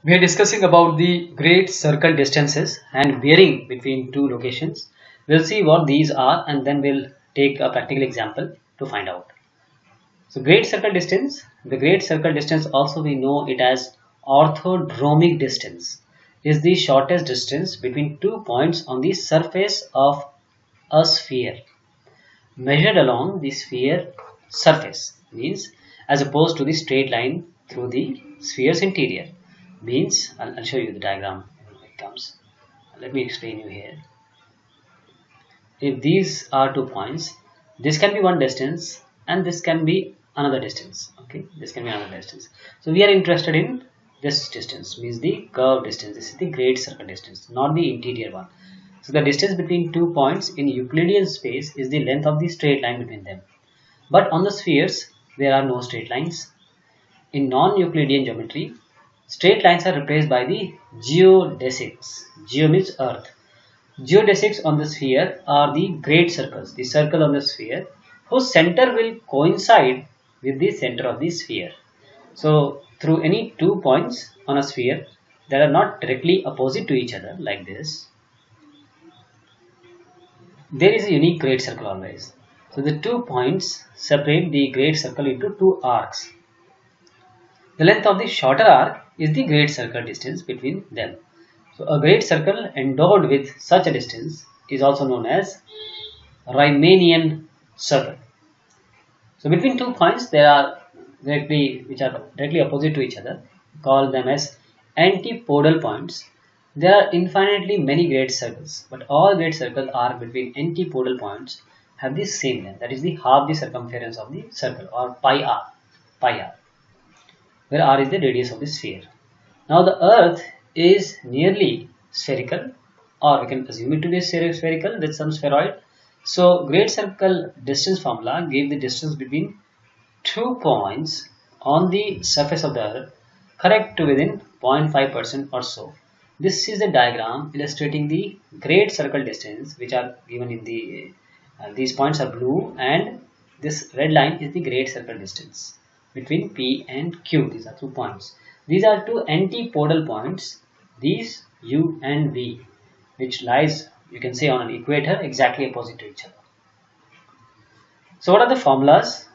We are discussing about the great circle distances and varying between two locations. We'll see what these are and then we'll take a practical example to find out. So the great circle distance, also we know it as orthodromic distance, is the shortest distance between 2 points on the surface of a sphere measured along the sphere surface, means as opposed to the straight line through the sphere's interior. Means I'll show you the diagram when it comes. Let me explain you here. If these are 2 points, this can be one distance and this can be another distance. Okay, this can be another distance. So we are interested in this distance, means the curved distance. This is the great circle distance, not the interior one. So the distance between 2 points in Euclidean space is the length of the straight line between them. But on the spheres, there are no straight lines. In non-Euclidean geometry, straight lines are replaced by the geodesics. Geo means earth. Geodesics on the sphere are the great circles, the circle on the sphere, whose center will coincide with the center of the sphere. So through any 2 points on a sphere that are not directly opposite to each other like this, there is a unique great circle always. So the 2 points separate the great circle into two arcs. The length of the shorter arc is the great circle distance between them. So a great circle endowed with such a distance is also known as Riemannian circle. So between 2 points which are directly opposite to each other, call them as antipodal points. There are infinitely many great circles, but all great circles are between antipodal points have the same length, that is the half the circumference of the circle, or pi r, where r is the radius of the sphere. Now the earth is nearly spherical, or we can assume it to be spherical with some spheroid. So great circle distance formula gave the distance between 2 points on the surface of the earth correct to within 0.5% or so. This is a diagram illustrating the great circle distance, which are given in the these points are blue, and this red line is the great circle distance between P and Q. These are 2 points. These are two antipodal points, these U and V, which lies, you can say, on an equator exactly opposite to each other. So what are the formulas?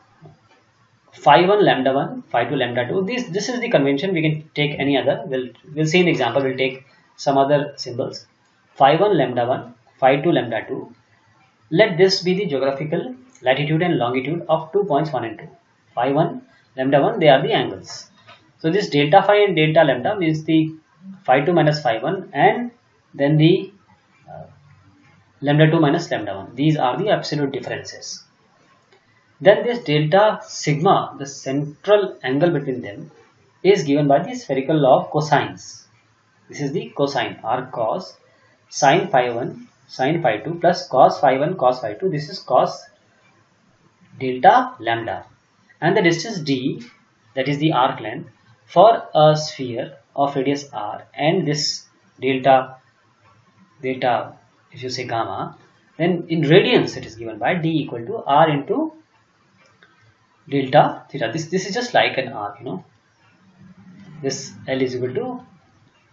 Phi 1 lambda 1, phi 2 lambda 2. This is the convention. We can take any other. We'll see in the example. We'll take some other symbols. Phi 1 lambda 1, phi 2 lambda 2. Let this be the geographical latitude and longitude of 2 points 1 and 2. Phi 1 lambda 1, they are the angles. So this delta phi and delta lambda means the phi 2 minus phi 1, and then the lambda 2 minus lambda 1. These are the absolute differences. Then this delta sigma, the central angle between them, is given by the spherical law of cosines. This is the cosine, arc cos, sine phi 1, sine phi 2 plus cos phi 1, cos phi 2. This is cos delta lambda. And the distance d, that is the arc length, for a sphere of radius r, and this delta, if you say gamma, then in radians it is given by d equal to r into delta theta. This is just like an arc, you know. This L is equal to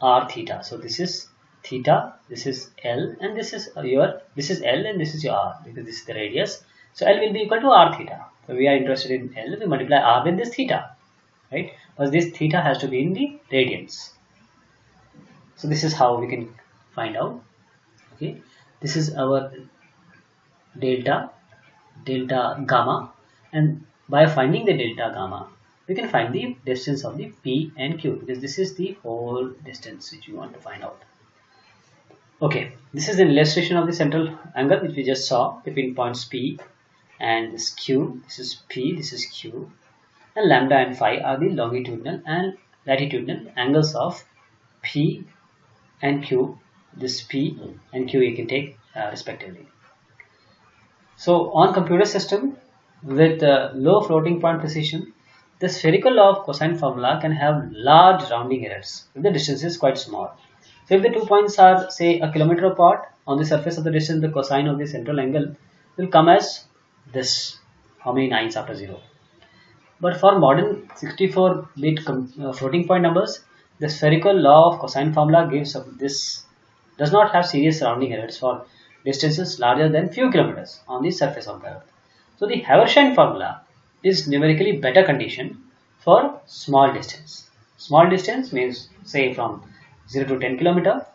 r theta. So this is theta, this is L, and this is L and this is your r, because this is the radius. So L will be equal to r theta. So we are interested in L, we multiply r with this theta, right? Because this theta has to be in the radians. So this is how we can find out. Okay, this is our delta gamma, and by finding the delta gamma, we can find the distance of the P and Q, because this is the whole distance which we want to find out. Okay, this is an illustration of the central angle which we just saw between points P and this Q. This is P, this is Q, and lambda and phi are the longitudinal and latitudinal angles of P and Q. This P and Q you can take respectively. So on computer system with low floating point precision, the spherical law of cosine formula can have large rounding errors if the distance is quite small. So if the 2 points are, say, a kilometer apart, on the surface of the distance, the cosine of the central angle will come as this. How many 9s after 0? But for modern 64-bit floating point numbers, The spherical law of cosine formula gives this does not have serious surrounding errors for distances larger than few kilometers on the surface of the earth. So the Haversine formula is numerically better condition for small distance. Small distance means say from 0 to 10 kilometer.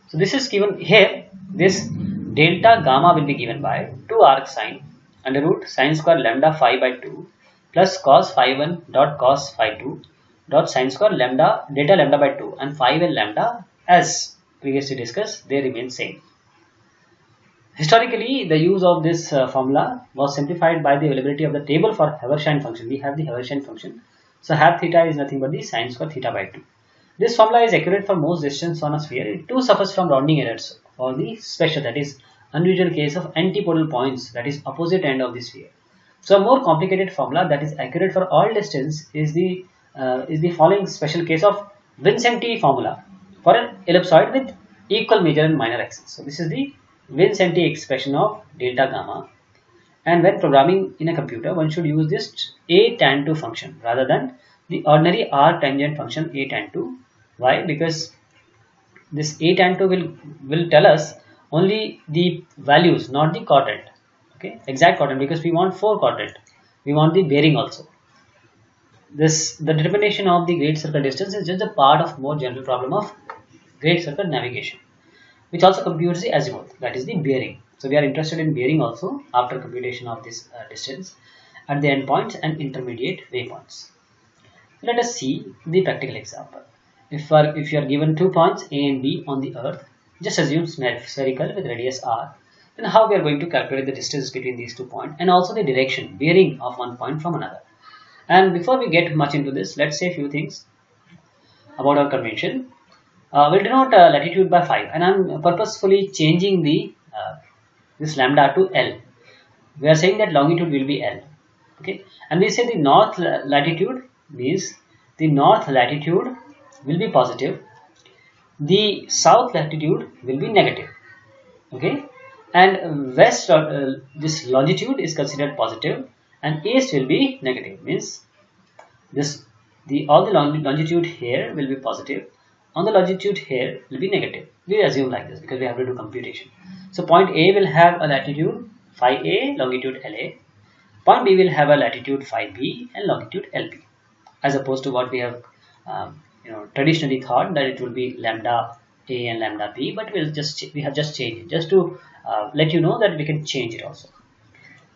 So this is given here. This delta gamma will be given by 2 arc sine under root sine square lambda phi by 2 plus cos phi 1 dot cos phi 2 dot sine square lambda delta lambda by 2 and phi and lambda as previously discussed, they remain same. Historically, the use of this formula was simplified by the availability of the table for Haversine function. We have the Haversine function. So half theta is nothing but the sine square theta by 2. This formula is accurate for most distance on a sphere. It too suffers from rounding errors for the special, that is unusual case of antipodal points, that is opposite end of the sphere. So a more complicated formula that is accurate for all distance is the following special case of Vincenti formula for an ellipsoid with equal major and minor axis. So this is the Vincenti expression of delta gamma, and when programming in a computer one should use this a tan 2 function rather than the ordinary r tangent function a tan 2. Why? Because this a tan 2 will tell us only the values, not the quadrant. Okay, exact quadrant, because we want 4 quadrant, we want the bearing also. The determination of the great circle distance is just a part of more general problem of great circle navigation, which also computes the azimuth, that is the bearing. So we are interested in bearing also after computation of this distance at the endpoints and intermediate waypoints. Let us see the practical example. If you are given 2 points A and B on the earth, just assume spherical with radius r, then how we are going to calculate the distance between these 2 points and also the direction, bearing of one point from another. And before we get much into this, let's say a few things about our convention. We'll denote latitude by 5, and I'm purposefully changing the this lambda to L. We are saying that longitude will be L. Okay, and we say the north latitude means the north latitude will be positive, the south latitude will be negative. Okay, and west this longitude is considered positive and east will be negative, means this all the longitude here will be positive, on the longitude here will be negative. We assume like this because we have to do computation. So point A will have a latitude phi A, longitude LA. Point B will have a latitude phi B and longitude LB, as opposed to what we have traditionally thought that it will be lambda A and lambda B, but we have just changed it just to let you know that we can change it also.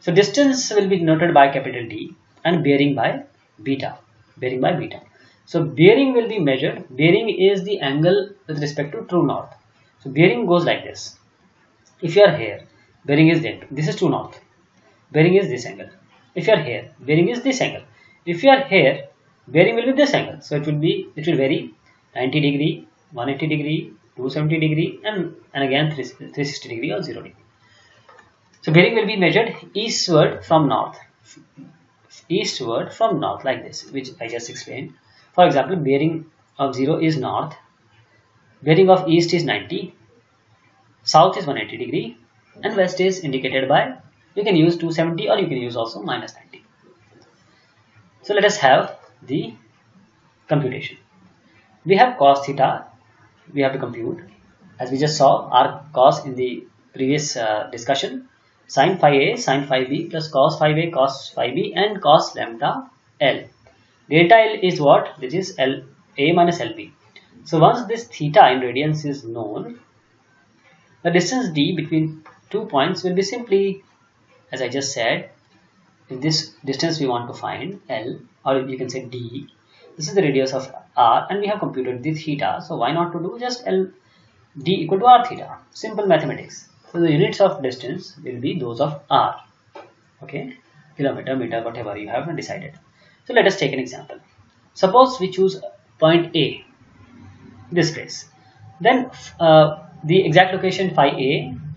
So distance will be noted by capital D and bearing by beta. Bearing by beta. So bearing will be measured. Bearing is the angle with respect to true north. So bearing goes like this. If you are here, bearing is this is true north. Bearing is this angle. If you are here, bearing is this angle. If you are here, bearing will be this angle. So it will vary 90 degree, 180 degree, 270 degree, and again 360 degree or 0 degree. So bearing will be measured eastward from north. Eastward from north, like this, which I just explained. For example, bearing of 0 is north, bearing of east is 90, south is 180 degree, and west is indicated by, you can use 270 or you can use also minus 90. So let us have the computation. We have cos theta, we have to compute, as we just saw our cos in the previous discussion. Sin phi A, sin phi B plus cos phi A, cos phi B, and cos lambda L. Delta L is what? This is L A minus LB. So once this theta in radians is known, the distance D between 2 points will be simply, as I just said, if this distance we want to find L, or you can say D, this is the radius of R, and we have computed the theta. So why not to do just L D equal to R theta? Simple mathematics. So the units of distance will be those of R. Okay, kilometer, meter, whatever you have decided. So let us take an example. Suppose we choose point A, this place. Then the exact location phi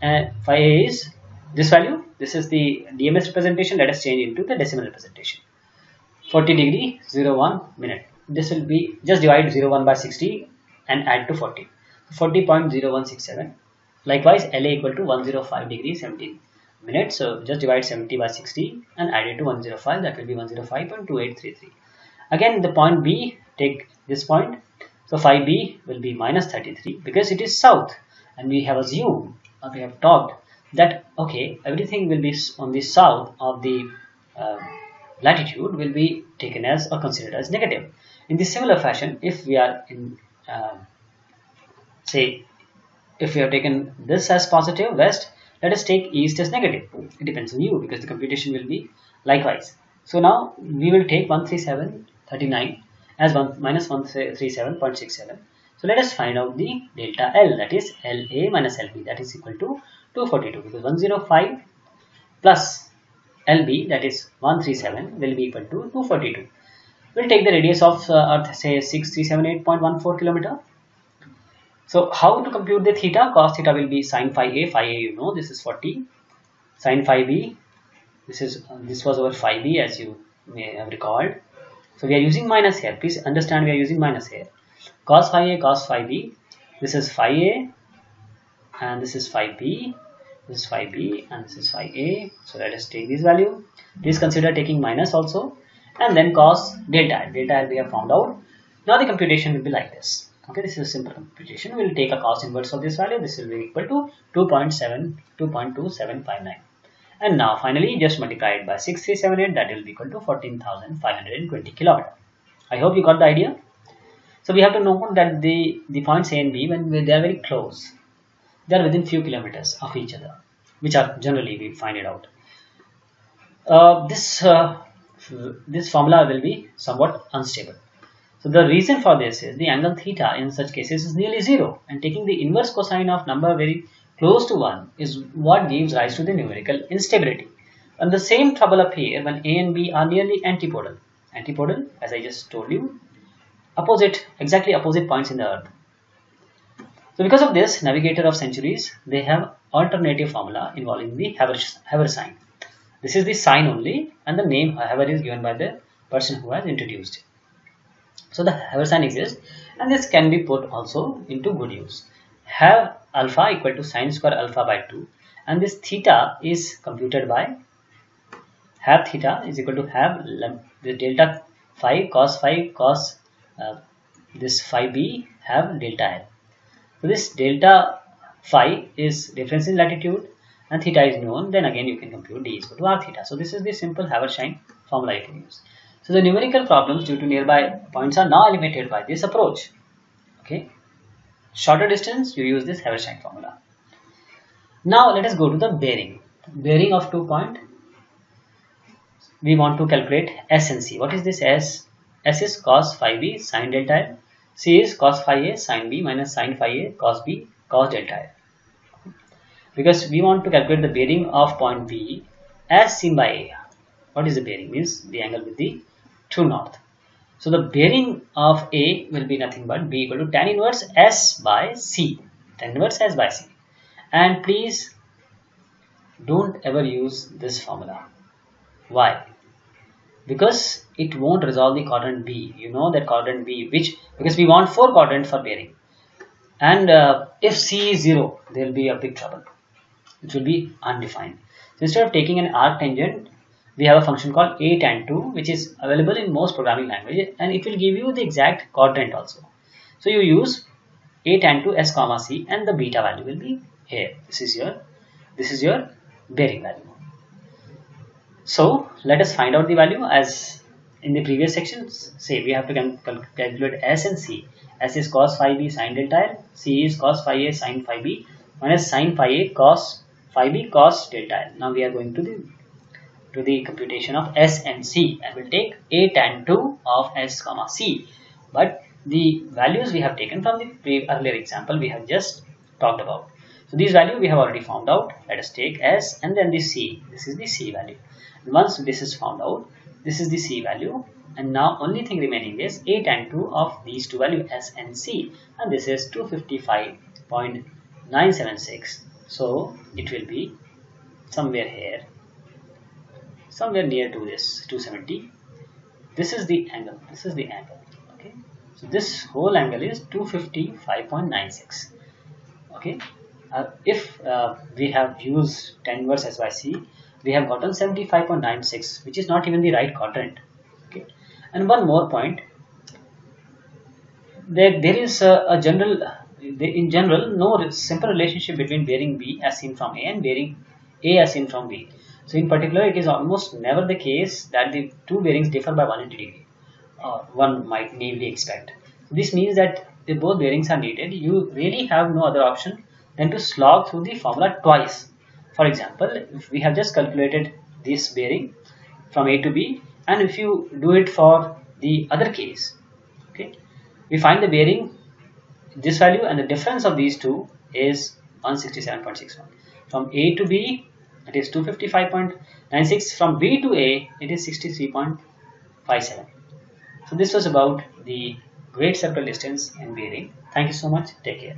A is this value. This is the DMS representation. Let us change into the decimal representation. 40 degree 01 minute. This will be just divide 01 by 60 and add to 40. 40.0167. Likewise, LA equal to 105 degree 17 minutes. So just divide 70 by 60 and add it to 105. That will be 105.2833. Again, the point B, take this point. So phi b will be minus 33 because it is south, and we have assumed, or we have talked that okay, everything will be on the south of the uh, latitude will be taken as or considered as negative. In this similar fashion, if we are in say if we have taken this as positive west, let us take east as negative. It depends on you because the computation will be likewise. So now we will take 137.39 as 137.67. So let us find out the delta L, that is LA minus LB, that is equal to 242 because 105 plus LB, that is 137, will be equal to 242. We'll take the radius of Earth, say 6378.14 kilometer. So how to compute the theta? Cos theta will be sin phi a. Phi a, you know, this is 40. Sin phi b, this was our phi b, as you may have recalled. So we are using minus here. Please understand, we are using minus here. Cos phi a, cos phi b. This is phi a, and this is phi b. This is phi b, and this is phi a. So let us take this value. Please consider taking minus also, and then cos delta L. Delta L we have found out. Now the computation will be like this. Okay, this is a simple computation. We will take a cos inverse of this value. This will be equal to 2.2759. And now finally just multiply it by 6378. That will be equal to 14,520 kilometer. I hope you got the idea. So we have to know that the points A and B, when they are very close, they are within few kilometers of each other, which are generally we find it out. This formula will be somewhat unstable. So the reason for this is the angle theta in such cases is nearly 0, and taking the inverse cosine of number very close to 1 is what gives rise to the numerical instability. And the same trouble appear when A and B are nearly antipodal. Antipodal, as I just told you, exactly opposite points in the earth. So because of this, navigator of centuries, they have alternative formula involving the Haber sign. This is the sign only, and the name Haber is given by the person who has introduced it. So the Haber sign exists, and this can be put also into good use. Have alpha equal to sine square alpha by 2, and this theta is computed by have theta is equal to have the delta phi cos this phi b have delta L. So this delta phi is difference in latitude, and theta is known. Then again you can compute d is equal to r theta. So this is the simple Haber sign formula you can use. So the numerical problems due to nearby points are now eliminated by this approach. Okay, shorter distance you use this Haber sign formula. Now let us go to the bearing. Bearing of 2 point. We want to calculate S and C. What is this S? S is cos phi b sin delta L. C is cos phi a sin b minus sin phi a cos b cos delta L. Because we want to calculate the bearing of point B as seen by A. What is the bearing? Means the angle with the true north. So the bearing of A will be nothing but B equal to tan inverse S by C. Tan inverse S by C. And please don't ever use this formula. Why? Because it won't resolve the quadrant B. You know that quadrant B, because we want 4 quadrants for bearing. And if C is 0, there will be a big trouble. It will be undefined. So instead of taking an arctangent, we have a function called a tan 2, which is available in most programming languages, and it will give you the exact quadrant also. So you use a tan 2 S comma C, and the beta value will be here. This is your bearing value. So let us find out the value as in the previous sections. Say we have to calculate S and C. S is cos phi b sin delta L. C is cos phi a sin phi b minus sin phi a cos phi b cos delta L. Now we are going to the computation of S and C, and we'll take a tan 2 of S comma C. But the values we have taken from the earlier example we have just talked about. So these values we have already found out. Let us take S and then the C. This is the C value. And once this is found out, this is the C value. And now only thing remaining is a tan 2 of these two values S and C. And this is 255.976. So it will be somewhere here, somewhere near to this 270. This is the angle. This is the angle. Okay. So this whole angle is 255.96. Okay. If we have used tan inverse S by C, we have gotten 75.96, which is not even the right quadrant. Okay. And one more point. there is in general, no simple relationship between bearing B as seen from A and bearing A as seen from B. So in particular, it is almost never the case that the two bearings differ by 180 degree. One might naively expect. This means that if both bearings are needed, you really have no other option than to slog through the formula twice. For example, if we have just calculated this bearing from A to B, and if you do it for the other case, okay, we find the bearing this value, and the difference of these two is 167.61. From A to B, it is 255.96. From B to A, it is 63.57. So this was about the great circle distance in bearing. Thank you so much. Take care.